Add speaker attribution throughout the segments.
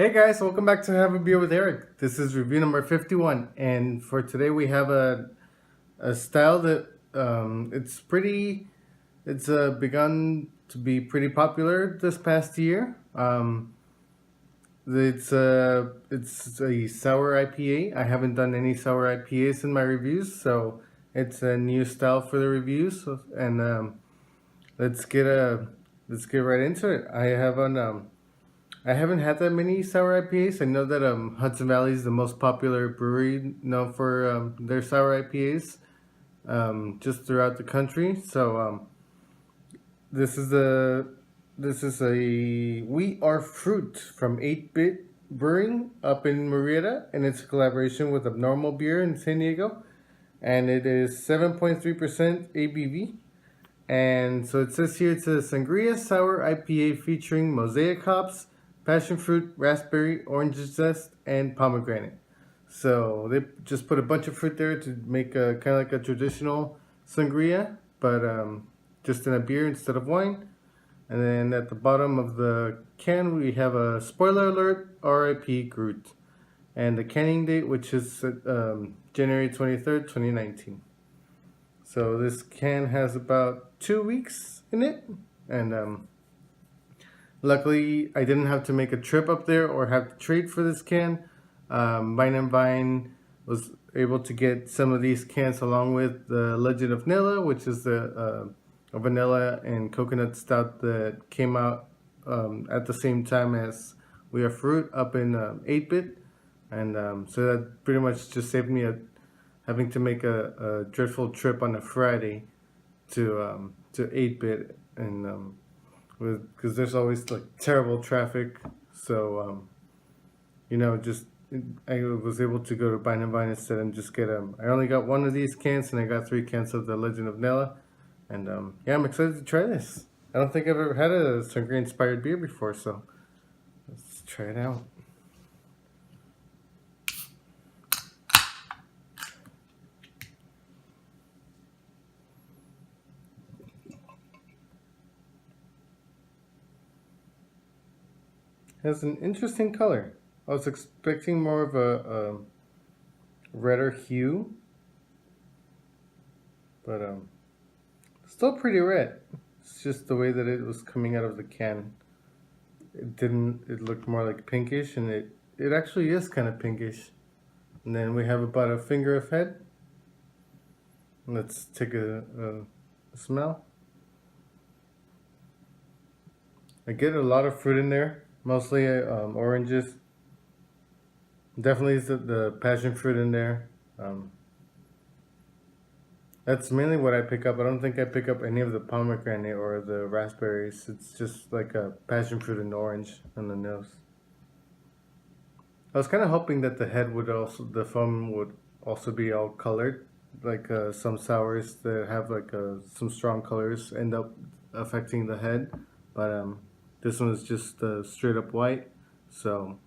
Speaker 1: Hey guys, welcome back to Have a Beer with Eric. This is review number 51, and for today we have a style that it's begun to be pretty popular this past year. It's a sour IPA. I haven't done any sour IPAs in my reviews, so it's a new style for the reviews. And let's get a let's get right into it. I haven't had that many sour IPAs. I know that Hudson Valley is the most popular brewery known for their sour IPAs just throughout the country. So this is a We Are Fruit from 8-Bit Brewing up in Murrieta, and it's a collaboration with Abnormal Beer in San Diego, and it is 7.3% ABV. And so it says here it's a sangria sour IPA featuring mosaic hops, passion fruit, raspberry, orange zest, and pomegranate. So they just put a bunch of fruit there to make a kind of like a traditional sangria, but just in a beer instead of wine. And then at the bottom of the can, we have a spoiler alert: RIP Groot, and the canning date, which is January 23rd, 2019. So this can has about 2 weeks in it, and luckily I didn't have to make a trip up there or have to trade for this can. Vine and Vine was able to get some of these cans along with the Legend of Nilla, which is the a vanilla and coconut stout that came out at the same time as We Are Fruit up in 8-Bit, and so that pretty much just saved me having to make a dreadful trip on a Friday to 8-Bit, and because there's always like terrible traffic. So just I was able to go to Vine and Vine instead and just get I only got one of these cans, and I got 3 cans of the Legend of Nella, and yeah, I'm excited to try this. I don't think I've ever had a sangria inspired beer before, so let's try it out. It has an interesting color. I was expecting more of a redder hue, but still pretty red. It's just the way that it was coming out of the can. It looked more like pinkish, and it actually is kind of pinkish. And then we have about a finger of head. Let's take a smell. I get a lot of fruit in there, mostly oranges. Definitely is the passion fruit in there. That's mainly what I pick up. I don't think I pick up any of the pomegranate or the raspberries. It's just like a passion fruit and orange on the nose. I was kind of hoping that the foam would also be all colored, like some sours that have like some strong colors end up affecting the head, but this one is just straight up white. So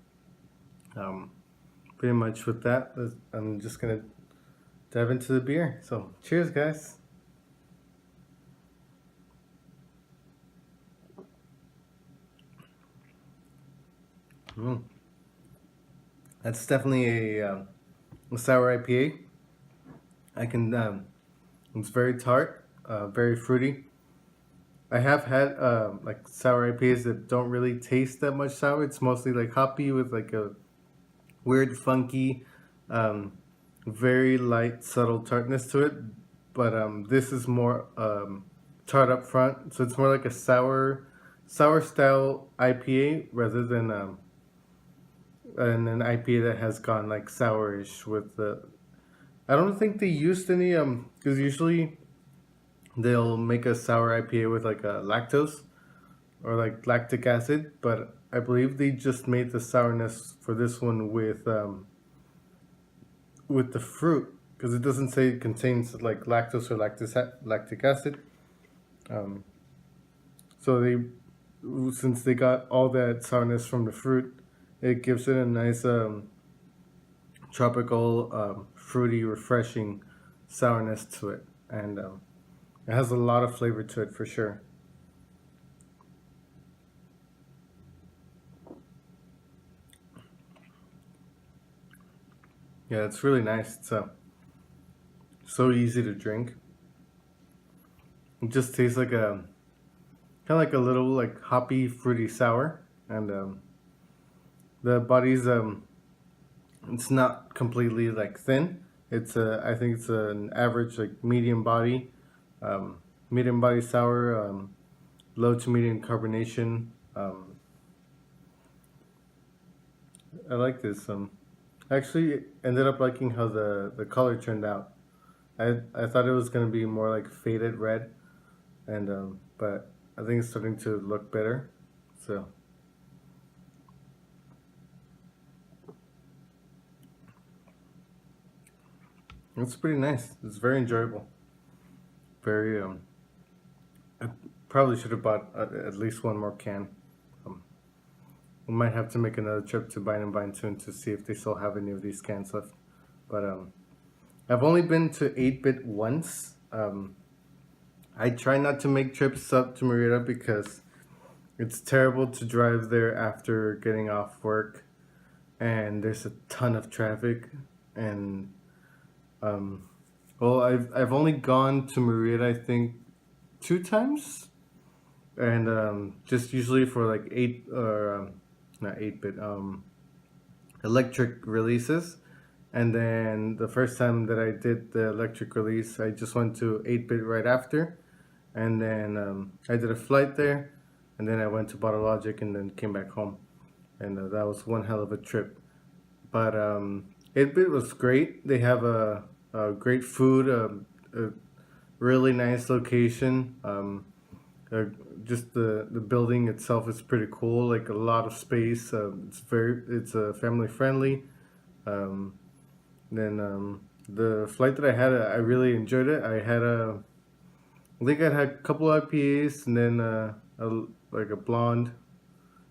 Speaker 1: pretty much with that, I'm just gonna dive into the beer. So cheers, guys. That's definitely a sour IPA. I can. It's very tart, very fruity. I have had like sour IPAs that don't really taste that much sour. It's mostly like hoppy with like a weird, funky, very light, subtle tartness to it. But this is more tart up front, so it's more like a sour style IPA rather than an IPA that has gone like sourish with the. I don't think they used any because usually they'll make a sour IPA with like a lactose or like lactic acid, but I believe they just made the sourness for this one with the fruit, because it doesn't say it contains like lactose or lactic acid. So since they got all that sourness from the fruit, it gives it a nice tropical, fruity, refreshing sourness to it, and it has a lot of flavor to it for sure. Yeah, it's really nice. It's so easy to drink. It just tastes like a kind of like a little like hoppy, fruity sour, and the body's it's not completely like thin. It's I think it's an average like um, medium body sour, low to medium carbonation. I like this. I actually ended up liking how the color turned out. I thought it was gonna be more like faded red, and but I think it's starting to look better. So it's pretty nice. It's very enjoyable. Very I probably should have bought at least one more can. Um, we might have to make another trip to Vine and Vine soon to see if they still have any of these cans left. But I've only been to 8-Bit once. I try not to make trips up to Merida because it's terrible to drive there after getting off work, and there's a ton of traffic. And um, well, I've only gone to Merida I think 2 times, and just usually for like eight or not 8-Bit electric releases. And then the first time that I did the electric release, I just went to 8-Bit right after, and then I did a flight there, and then I went to Bottle Logic and then came back home, and that was one hell of a trip. But 8-Bit was great. They have a great food, a really nice location. Uh, just the building itself is pretty cool. Like a lot of space. It's family friendly. Um, then the flight that I had, I really enjoyed it. I think I had a couple IPAs and then like a blonde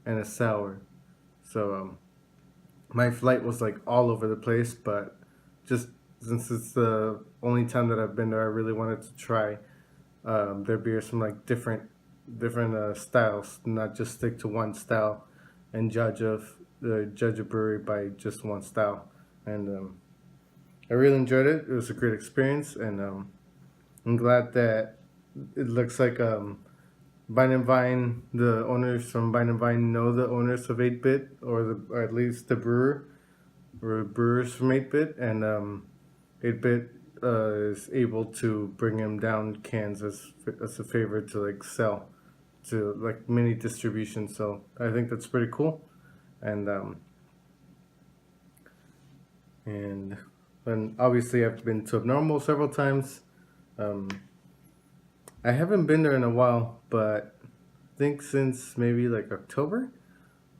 Speaker 1: and a sour. So my flight was like all over the place, but just since it's the only time that I've been there, I really wanted to try their beers from like different styles, not just stick to one style and judge a brewery by just one style. And I really enjoyed it. It was a great experience, and I'm glad that it looks like Vine and Vine, the owners from Vine and Vine know the owners of 8-Bit, or at least the brewer or brewers from 8-Bit, and 8-Bit is able to bring him down cans as a favor to like sell to like mini distribution. So I think that's pretty cool, and and then obviously I've been to Abnormal several times. Um, I haven't been there in a while, but I think since maybe like October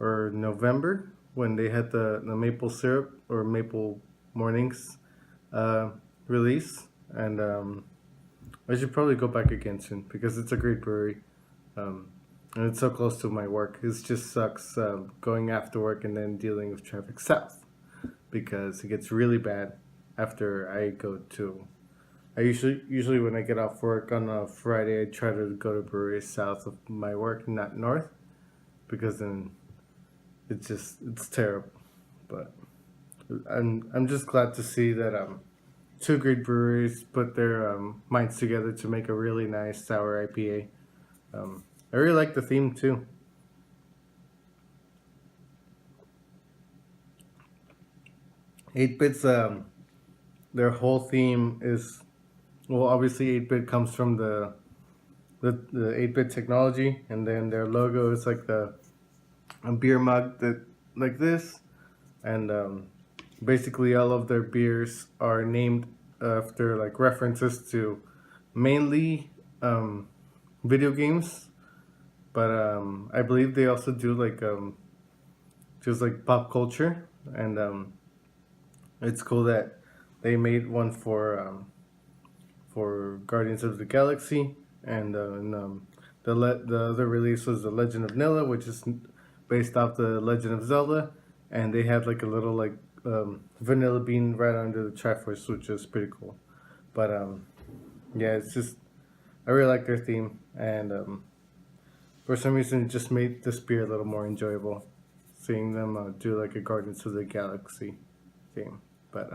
Speaker 1: or November when they had the maple syrup or maple mornings uh, release, and I should probably go back again soon because it's a great brewery, um, and it's so close to my work. It just sucks going after work and then dealing with traffic south because it gets really bad after I go to. I usually when I get off work on a Friday, I try to go to breweries south of my work, not north, because then it's terrible. But I'm just glad to see that two great breweries put their minds together to make a really nice sour IPA. I really like the theme too. 8-Bit's their whole theme is, well, obviously 8-Bit comes from the 8-Bit technology, and then their logo is like a beer mug that like this, and basically all of their beers are named after like references to mainly video games, but I believe they also do like just like pop culture, and it's cool that they made one for Guardians of the Galaxy, and the other release was the Legend of Nilla, which is based off the Legend of Zelda, and they had like a little like vanilla bean right under the Triforce, which is pretty cool. But yeah, it's just I really like their theme, and for some reason, it just made this beer a little more enjoyable, seeing them do like a Guardians of the Galaxy theme. But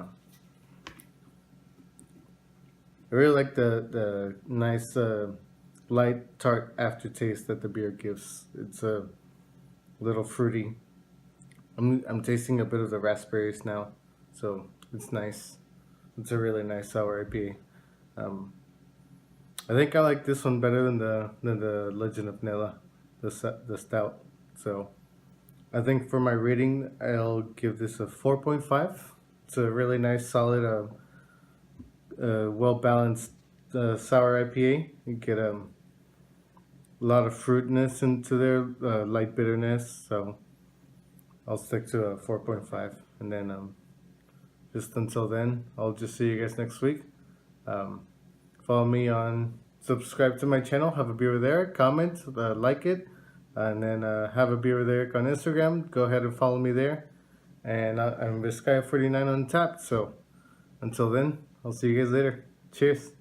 Speaker 1: I really like the nice light tart aftertaste that the beer gives. It's a little fruity. I'm tasting a bit of the raspberries now, so it's nice. It's a really nice sour IPA. Um, I think I like this one better than the Legend of Nella, the stout. So I think for my rating, I'll give this a 4.5. It's a really nice, solid, well balanced sour IPA. You get a lot of fruitness into there, light bitterness. So I'll stick to a 4.5. And then just until then, I'll just see you guys next week. Follow me subscribe to my channel, Have a Beer with Eric, comment, like it, and then Have a Beer with Eric on Instagram. Go ahead and follow me there. And I'm Sky49 on tap. So until then, I'll see you guys later. Cheers.